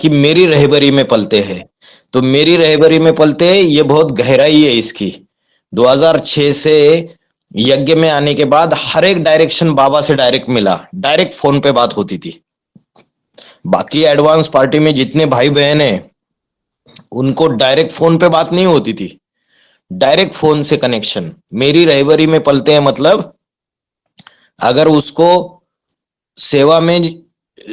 कि मेरी रहबरी में पलते हैं। तो मेरी रहबरी में पलते हैं, ये बहुत गहराई है इसकी। 2006 से यज्ञ में आने के बाद हर एक डायरेक्शन बाबा से डायरेक्ट मिला, डायरेक्ट फोन पे बात होती थी। बाकी एडवांस पार्टी में जितने भाई बहन हैं उनको डायरेक्ट फोन पे बात नहीं होती थी, डायरेक्ट फोन से कनेक्शन। मेरी रहबरी में पलते हैं मतलब अगर उसको सेवा में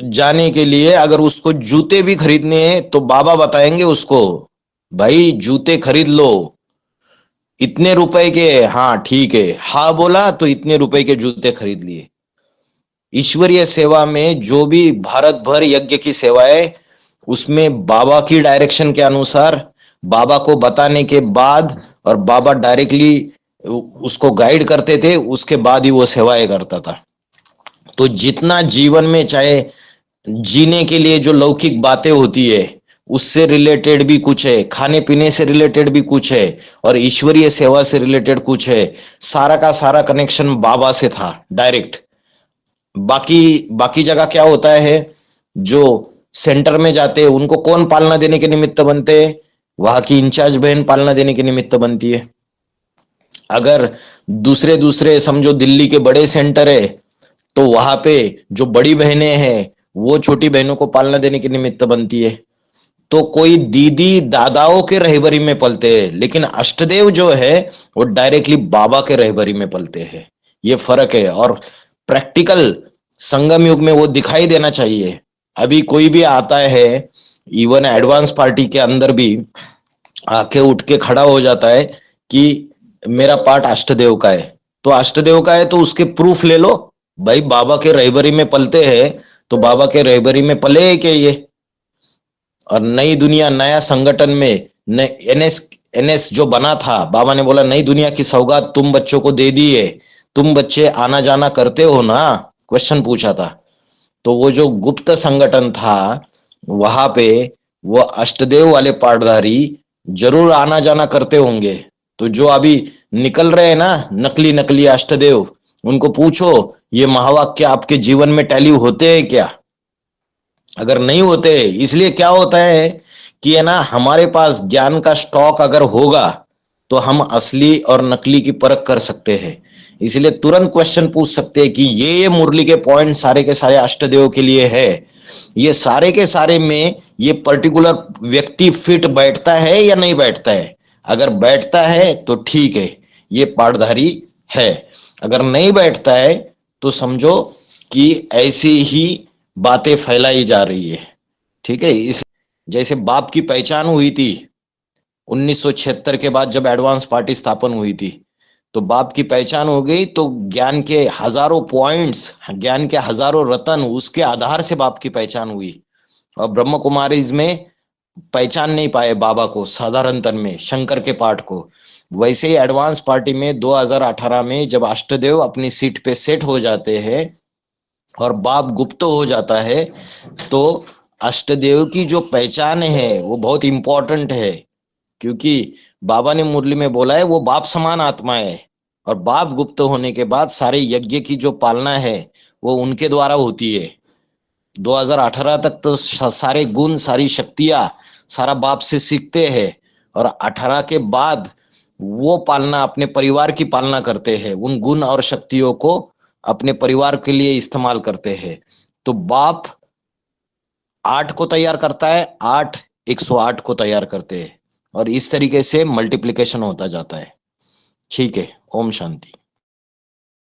जाने के लिए अगर उसको जूते भी खरीदने हैं तो बाबा बताएंगे उसको, भाई जूते खरीद लो, इतने रुपए के। हाँ ठीक है, हाँ बोला तो इतने रुपए के जूते खरीद लिए। ईश्वरीय सेवा में जो भी भारत भर यज्ञ की सेवाएं, उसमें बाबा की डायरेक्शन के अनुसार, बाबा को बताने के बाद, और बाबा डायरेक्टली उसको गाइड करते थे, उसके बाद ही वो सेवाएं करता था। तो जितना जीवन में चाहे जीने के लिए जो लौकिक बातें होती है उससे रिलेटेड भी कुछ है, खाने पीने से रिलेटेड भी कुछ है, और ईश्वरीय सेवा से रिलेटेड कुछ है, सारा का सारा कनेक्शन बाबा से था डायरेक्ट। बाकी बाकी जगह क्या होता है, जो सेंटर में जाते हैं उनको कौन पालना देने के निमित्त बनते हैं, वहां की इंचार्ज बहन पालना देने के निमित्त बनती है। अगर दूसरे दूसरे समझो दिल्ली के बड़े सेंटर है तो वहां पे जो बड़ी बहनें हैं वो छोटी बहनों को पालना देने के निमित्त बनती है। तो कोई दीदी दादाओं के रहबरी में पलते हैं, लेकिन अष्टदेव जो है वो डायरेक्टली बाबा के रहबरी में पलते हैं। ये फर्क है, और प्रैक्टिकल संगम युग में वो दिखाई देना चाहिए। अभी कोई भी आता है, इवन एडवांस पार्टी के अंदर भी आके उठ के खड़ा हो जाता है कि मेरा पार्ट अष्टदेव का है। तो अष्टदेव का है तो उसके प्रूफ ले लो, भाई बाबा के रहबरी में पलते हैं तो बाबा के रहबरी में पले है क्या ये। और नई दुनिया नया संगठन में एनएस एनएस जो बना था, बाबा ने बोला नई दुनिया की सौगात तुम बच्चों को दे दी है, तुम बच्चे आना जाना करते हो ना, क्वेश्चन पूछा था। तो वो जो गुप्त संगठन था वहां पे वो अष्टदेव वाले पाठधारी जरूर आना जाना करते होंगे। तो जो अभी निकल रहे हैं ना नकली नकली अष्टदेव, उनको पूछो ये महावाक्य आपके जीवन में टैली होते हैं क्या। अगर नहीं होते, इसलिए क्या होता है कि है ना, हमारे पास ज्ञान का स्टॉक अगर होगा तो हम असली और नकली की परख कर सकते हैं। इसलिए तुरंत क्वेश्चन पूछ सकते हैं कि ये मुरली के पॉइंट सारे के सारे अष्टदेव के लिए है, ये सारे के सारे में ये पर्टिकुलर व्यक्ति फिट बैठता है या नहीं बैठता है। अगर बैठता है तो ठीक है, ये पाठधारी है। अगर नहीं बैठता है तो समझो कि ऐसी ही बातें फैलाई जा रही है। ठीक है, इस जैसे बाप की पहचान हुई थी 1976 के बाद जब एडवांस पार्टी स्थापन हुई थी, तो बाप की पहचान हो गई तो ज्ञान के हजारों पॉइंट्स, ज्ञान के हजारों रतन, उसके आधार से बाप की पहचान हुई। और ब्रह्म कुमारीज में पहचान नहीं पाए बाबा को साधारण तन में, शंकर के पाठ को। वैसे ही एडवांस पार्टी में 2018 में जब अष्टदेव अपनी सीट पे सेट हो जाते हैं और बाप गुप्त हो जाता है, तो अष्टदेव की जो पहचान है वो बहुत इंपॉर्टेंट है। क्योंकि बाबा ने मुरली में बोला है वो बाप समान आत्मा है, और बाप गुप्त होने के बाद सारे यज्ञ की जो पालना है वो उनके द्वारा होती है। 2018 तक तो सारे गुण सारी शक्तियां सारा बाप से सीखते हैं, और 18 के बाद वो पालना अपने परिवार की पालना करते हैं, उन गुण और शक्तियों को अपने परिवार के लिए इस्तेमाल करते हैं। तो बाप 8 को तैयार करता है, 8 108 को तैयार करते हैं, और इस तरीके से मल्टीप्लिकेशन होता जाता है। ठीक है, ओम शांति।